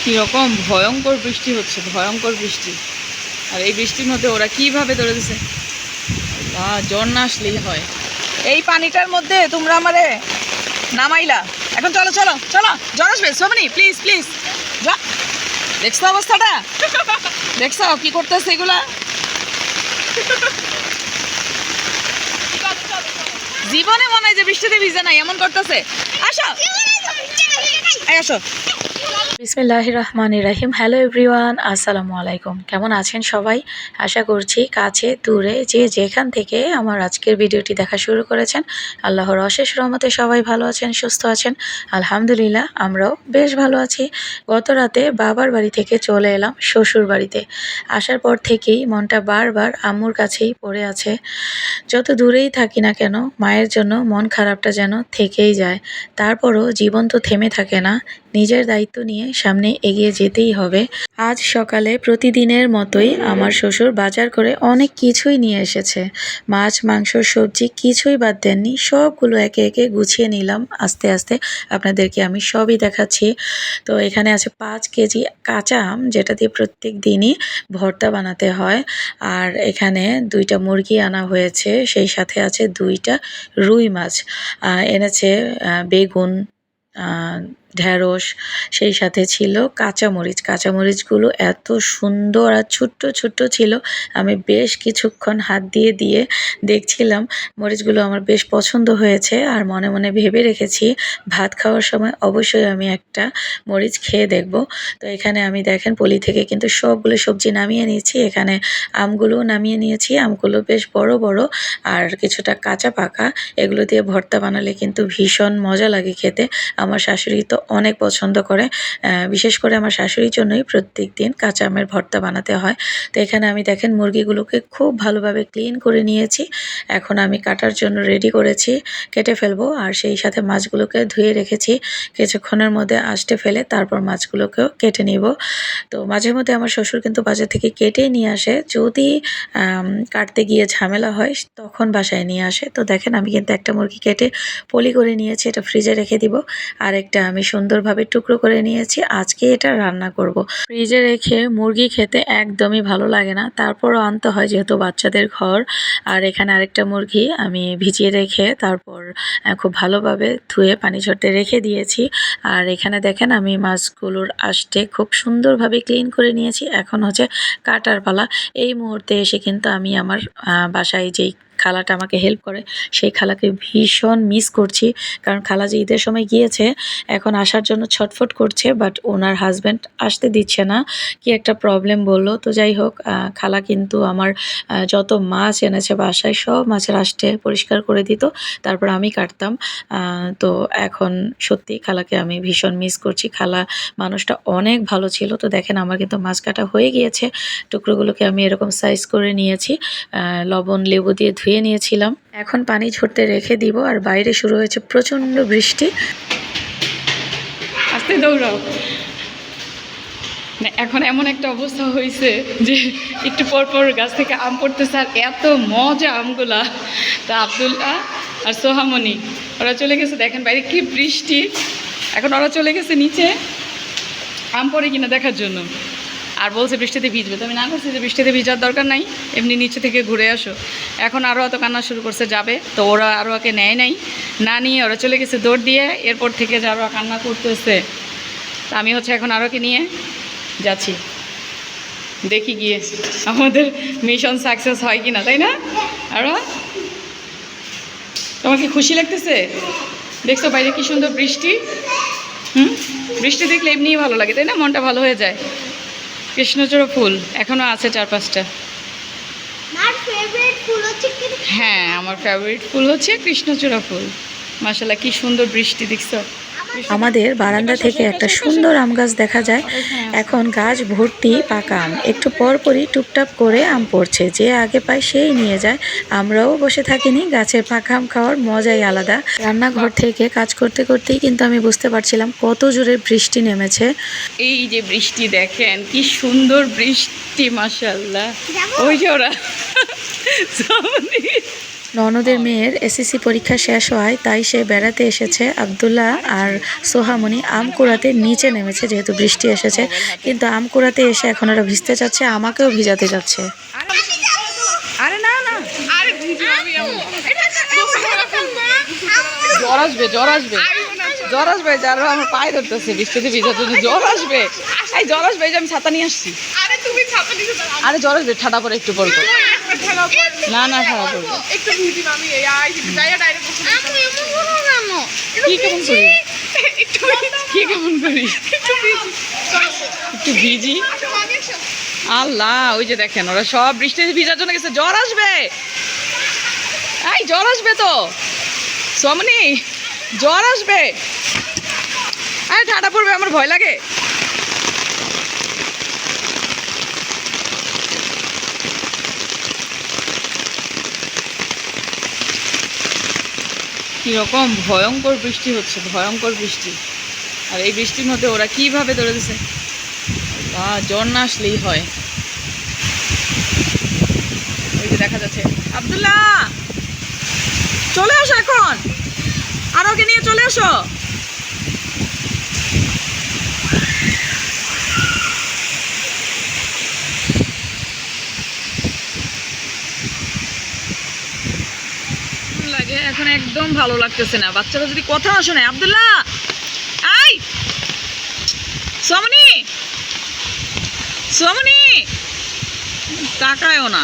কীরকম ভয়ঙ্কর বৃষ্টি হচ্ছে, ভয়ঙ্কর বৃষ্টি। আর এই বৃষ্টির মধ্যে ওরা কীভাবে ধরে দিছে, জ্বর না আসলেই হয়। এই পানিটার মধ্যে তোমরা আমারে নামাইলা, এখন চলো চলো চলো, জ্বর আসবে। সোমনি প্লিজ প্লিজ যা। দেখছো অবস্থাটা, দেখছো কি করতেছে এগুলা? জীবনে মনে হয় যে বৃষ্টিতে ভিজে নাই এমন করতেছে। আসো আসো। বিসমিল্লাহির রহমানির রহিম। হ্যালো এভরিওয়ান, আসসালামু আলাইকুম। কেমন আছেন সবাই? আশা করছি কাছে দূরে যে যেখান থেকে আমার আজকের ভিডিওটি দেখা শুরু করেছেন, আল্লাহর অশেষ রহমতে সবাই ভালো আছেন, সুস্থ আছেন। আলহামদুলিল্লাহ, আমরাও বেশ ভালো আছি। গত রাতে বাবার বাড়ি থেকে চলে এলাম শ্বশুর বাড়িতে। আসার পর থেকেই মনটা বারবার আম্মুর কাছেই পড়ে আছে। যত দূরেই থাকি না কেন, মায়ের জন্য মন খারাপটা যেন থেকেই যায়। তারপরও জীবন তো থেমে থাকে না, নিজের দায়িত্ব নিয়ে সামনে এগিয়ে যেতেই হবে। আজ সকালে প্রতিদিনের মতোই আমার শ্বশুর বাজার করে অনেক কিছুই নিয়ে এসেছে। মাছ, মাংস, সবজি কিছুই বাদ দেননি। সবগুলো একে একে গুছিয়ে নিলাম আস্তে আস্তে। আপনাদেরকে আমি সবই দেখাচ্ছি। তো এখানে আছে 5 কেজি কাঁচা আম, যেটা দিয়ে প্রত্যেক দিনই ভর্তা বানাতে হয়। আর এখানে 2টা মুরগি আনা হয়েছে, সেই সাথে আছে 2টা রুই মাছ। এনেছে বেগুন, ঢ্যাঁড়স, সেই সাথে ছিল কাঁচামরিচ। কাঁচামরিচগুলো এত সুন্দর আর ছোট্ট ছোট্ট ছিল, আমি বেশ কিছুক্ষণ হাত দিয়ে দিয়ে দেখছিলাম। মরিচগুলো আমার বেশ পছন্দ হয়েছে আর মনে মনে ভেবে রেখেছি ভাত খাওয়ার সময় অবশ্যই আমি একটা মরিচ খেয়ে দেখব। তো এখানে আমি দেখেন পলি থেকে কিন্তু সবগুলো সবজি নামিয়ে নিয়েছি। এখানে আমগুলোও নামিয়ে নিয়েছি। আমগুলো বেশ বড় বড় আর কিছুটা কাঁচা পাকা। এগুলো দিয়ে ভর্তা বানালে কিন্তু ভীষণ মজা লাগে খেতে। আমার শাশুড়ি তো অনেক পছন্দ করে। বিশেষ করে আমার শাশুড়ির জন্যই প্রত্যেকদিন কাঁচা আমের ভর্তা বানাতে হয়। তো এখানে আমি দেখেন মুরগিগুলোকে খুব ভালোভাবে ক্লিন করে নিয়েছি। এখন আমি কাটার জন্য রেডি করেছি, কেটে ফেলবো। আর সেই সাথে মাছগুলোকে ধুয়ে রেখেছি, কিছুক্ষণের মধ্যে আঁচড়ে ফেলে তারপর মাছগুলোকেও কেটে নিব। তো মাঝে মধ্যে আমার শ্বশুর কিন্তু বাজার থেকে কেটেই নিয়ে আসে, যদি কাটতে গিয়ে ঝামেলা হয় তখন বাসায় নিয়ে আসে। তো দেখেন আমি কিন্তু একটা মুরগি কেটে পলি করে নিয়েছি, এটা ফ্রিজে রেখে দিব। আর একটা আমি সুন্দরভাবে টুকরো করে নিয়েছি, আজকে এটা রান্না করব। ফ্রিজে রেখে মুরগি খেতে একদমই ভালো লাগে না, তারপরও আনতে হয় যেহেতু বাচ্চাদের ঘর। আর এখানে আরেকটা মুরগি আমি ভিজিয়ে রেখে তারপর খুব ভালোভাবে ধুয়ে পানি ঝরতে রেখে দিয়েছি। আর এখানে দেখেন আমি মাছগুলোর আঁশটে খুব সুন্দরভাবে ক্লিন করে নিয়েছি। এখন হচ্ছে কাটার পালা। এই মুহূর্তে এসে কিন্তু আমি আমার বাসায় যেই খালাটা আমাকে হেল্প করে, সেই খালাকে ভীষণ মিস করছি। কারণ খালা যে ঈদের সময় গিয়েছে, এখন আসার জন্য ছটফট করছে, বাট ওনার হাজব্যান্ড আসতে দিচ্ছে না, কি একটা প্রবলেম বললো। তো যাই হোক, খালা কিন্তু আমার যত মাছ এনেছে বাসায় সব মাছের আঁশটে পরিষ্কার করে দিত, তারপর আমি কাটতাম। তো এখন সত্যি খালাকে আমি ভীষণ মিস করছি। খালা মানুষটা অনেক ভালো ছিল। তো দেখেন আমার কিন্তু মাছ কাটা হয়ে গিয়েছে। টুকরোগুলোকে আমি এরকম সাইজ করে নিয়েছি, লবণ লেবু দিয়ে ধুয়ে নিয়েছিলাম। এখন পানি ঝরতে রেখে দিব। আর বাইরে শুরু হয়েছে প্রচণ্ড বৃষ্টি। আস্তে দৌড়াও না। এখন এমন একটা অবস্থা হয়েছে যে একটু পর পর গাছ থেকে আম পড়তেছে, আর এত মজা আমগুলা। তা আব্দুল্লাহ আর সোহামণি ওরা চলে গেছে, দেখেন বাইরে কি বৃষ্টি। এখন ওরা চলে গেছে নিচে আম পড়ে কিনা দেখার জন্য, আর বলছে বৃষ্টিতে ভিজবে। তো আমি না করছি যে বৃষ্টিতে ভিজার দরকার নাই, এমনি নিচে থেকে ঘুরে আসো। এখন আরও অত কান্না শুরু করছে যাবে, তো ওরা আরও ওকে নেয় নাই, না নিয়ে ওরা চলে গেছে দৌড় দিয়ে। এরপর থেকে যে আরও কান্না করতেছে, তা আমি হচ্ছে এখন আরোকে নিয়ে যাচ্ছি, দেখি গিয়ে আমাদের মিশন সাকসেস হয় কি না, তাই না? আরও তোমার কি খুশি লাগতেছে? দেখছো বাইরে কি সুন্দর বৃষ্টি। বৃষ্টি দেখলে এমনিই ভালো লাগে, তাই না? মনটা ভালো হয়ে যায়। কৃষ্ণচূড়া ফুল এখনও আছে 4-5টা। হ্যাঁ, আমার ফেভারিট ফুল হচ্ছে কৃষ্ণচূড়া ফুল। মাশাআল্লাহ কি সুন্দর বৃষ্টি, দেখছো? আমাদের বারান্দা থেকে একটা সুন্দর আম গাছ দেখা যায়। এখন গাছ ভর্তি পাকা আম, একটু পর পরই টুপটাপ করে আম পড়ছে, যে আগে পায় সেই নিয়ে যায়। আমরাও বসে থাকিনি, গাছের পাকা আম খাওয়ার মজাই আলাদা। রান্নাঘর থেকে কাজ করতে করতেই কিন্তু আমি বুঝতে পারছিলাম কত জোরে বৃষ্টি নেমেছে। এই যে বৃষ্টি দেখেন কি সুন্দর বৃষ্টি, মাশাআল্লাহ। ওই যে ওরা ননদের মেয়ের এসএসসি পরীক্ষা শেষ হওয়ায় তাই সে বেড়াতে এসেছে। আব্দুল্লাহ আর সোহামণি আম কুড়াতে নিচে নেমেছে যেহেতু বৃষ্টি এসেছে, কিন্তু আম কুড়াতে এসে এখন ওরা ভিজতে যাচ্ছে, আমাকেও ভিজাতে যাচ্ছে। আরে না না, জ্বর আসবে জ্বর আসবে জ্বর আসবে, যারা আমার পায়ে ধরতেছে বৃষ্টিতে ভিজার জন্য, জ্বর আসবে। এই জ্বর আসবে, এই যে আমি ছাতা নিয়ে আসছি। আরে জ্বর আসবে, ঠাডা পরে একটু পরবো। না না, ঠাডা পরবো। কি কেমন করি, কি কেমন করি, একটু ভিজি। আল্লাহ, ওই যে দেখেন ওরা সব বৃষ্টিতে ভিজার জন্য গেছে, জ্বর আসবে। এই জ্বর আসবে তো সোমনি, জ্বর আসবে। আরে ঠাডা পড়বে, আমার ভয় লাগে। কিরকম ভয়ঙ্কর বৃষ্টি হচ্ছে, ভয়ঙ্কর বৃষ্টি। আর এই বৃষ্টির মধ্যে ওরা কিভাবে দৌড়ে দিচ্ছে, বা জ্বর না আসলেই হয়। ওই যে দেখা যাচ্ছে। আব্দুল্লাহ চলে আসো এখন, আর ওকে নিয়ে চলে আসো। লাগে এখন একদম ভালো লাগতেছে না, বাচ্চারা যদি কথা না শোনে। আব্দুল্লাহ, আই সোমনি, সোমনি তাকায়ও না।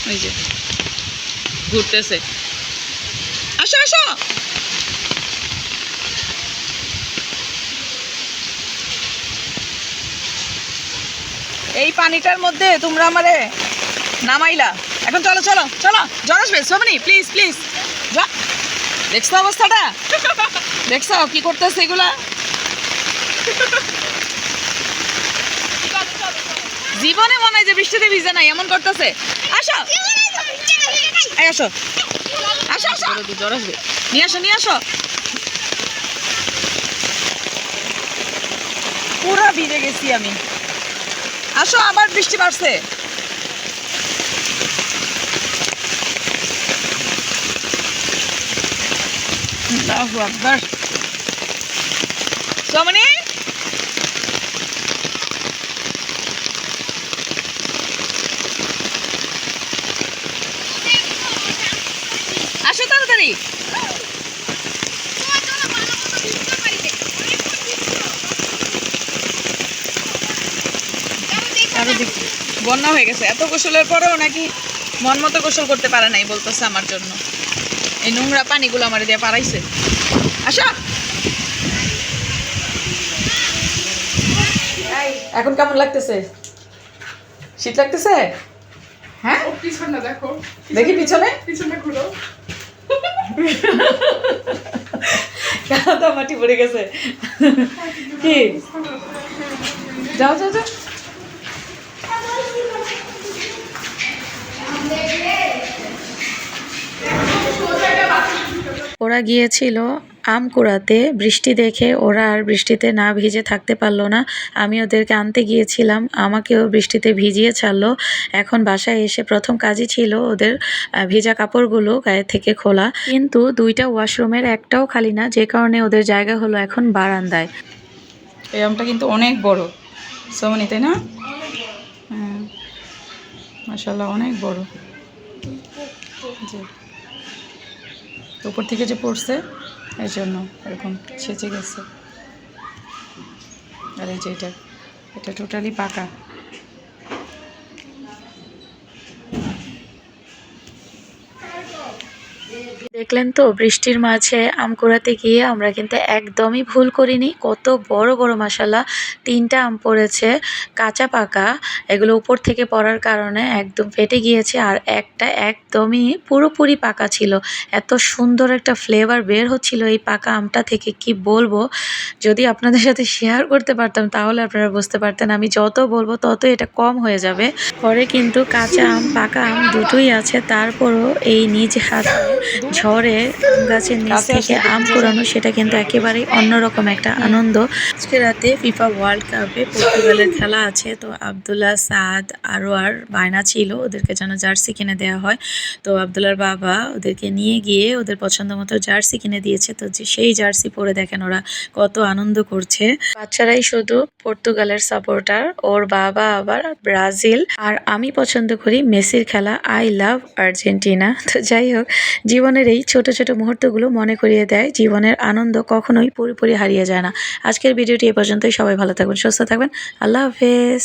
ওই যে ঘুরতেছে, আসো আসো। এই পানিটার মধ্যে তোমরা আমারে নামাইলা, এখন চলো চলো চলো, জ্বর আসবে। সোমনি প্লিজ প্লিজ, যা। দেখছো অবস্থাটা, দেখছো কি করতেছে এগুলা। জীবনে মনে হয় যে বৃষ্টিতে ভিজে নাই এমন করতেছে। আসো এই আসো আসো আসো, জ্বর আসবে, নিয়ে আসো নিয়ে আসো। পুরো ভিজে গেছি আমি। আসো, আবার বৃষ্টি বাড়ছে। আল্লাহু আকবার। সোমনি আসো তাড়াতাড়ি। বন্যা হয়ে গেছে, এত গোসলের পরেও নাকি মন মতো গোসল করতে পারে নাই বলতেছে আমার জন্য। এই নোংরা পানিগুলো আমার দিয়ে পারাইছে। আসো, এখন কেমন লাগতেছে? শীত লাগতেছে? হ্যাঁ, পিছনে দেখো, দেখি পিছনে, পিছনে ঘুরো। কাদা মাটি পড়ে গেছে। কি যাও যাও যাও। ওরা গিয়েছিল আম কুড়াতে, বৃষ্টি দেখে ওরা আর বৃষ্টিতে না ভিজে থাকতে পারলো না। আমি ওদেরকে আনতে গিয়েছিলাম, আমাকেও বৃষ্টিতে ভিজিয়ে ছাড়লো। এখন বাসায় এসে প্রথম কাজই ছিল ওদের ভিজা কাপড়গুলো গায়ে থেকে খোলা, কিন্তু দুইটা ওয়াশরুমের একটাও খালি না, যে কারণে ওদের জায়গা হলো এখন বারান্দায়। এই আমটা কিন্তু অনেক বড় সোমনি, তাই না? হ্যাঁ, মাশাআল্লাহ অনেক বড়। জি, উপর থেকে যে পড়ছে এই জন্য এরকম ছেঁচে গেছে। আর এই যে এটা টোটালি পাকা। দেখলেন তো, বৃষ্টির মাঝে আম কুড়াতে গিয়ে আমরা কিন্তু একদমই ভুল করিনি। কত বড় বড় মাশাআল্লাহ 3টা আম পড়েছে, কাঁচা পাকা। এগুলো উপর থেকে পড়ার কারণে একদম ফেটে গিয়েছে, আর একটা একদমই পুরোপুরি পাকা ছিল। এত সুন্দর একটা ফ্লেভার বের হচ্ছিল এই পাকা আমটা থেকে, কি বলবো। যদি আপনাদের সাথে শেয়ার করতে পারতাম তাহলে আপনারা বুঝতে পারতেন। আমি যত বলবো তত এটা কম হয়ে যাবে। পরে কিন্তু কাঁচা আম পাকা আম দুটোই আছে, তারপরও এই নিজ হাতে শহরে আম গাছের নিচ কাছে থেকে আসলে আম বোঝা কুড়ানো যায়। সেটা কিন্তু একেবারেই অন্যরকম একটা আনন্দ। আজকে রাতে ফিফা ওয়ার্ল্ড কাপে পর্তুগালের খেলা আছে, তো আব্দুল্লাহ, সাদ, আরোয়ার বায়না ছিল ওদেরকে যেন জার্সি কিনে দেওয়া হয়। তো আব্দুল্লাহর বাবা ওদেরকে নিয়ে গিয়ে ওদের পছন্দ মতো জার্সি কিনে দিয়েছে। তো সেই জার্সি পরে দেখেন ওরা কত আনন্দ করছে। বাচ্চারাই শুধু পর্তুগালের সাপোর্টার, ওর বাবা আবার ব্রাজিল, আর আমি পছন্দ করি মেসির খেলা। I love Argentina. তো যাই হোক, জীবনের এই ছোট ছোট মুহূর্তগুলো মনে করিয়ে দেয় জীবনের আনন্দ কখনোই পুরোপুরি হারিয়ে যায় না। আজকের ভিডিওটি এ পর্যন্তই। সবাই ভালো থাকবেন, সুস্থ থাকবেন। আল্লাহ হাফেজ।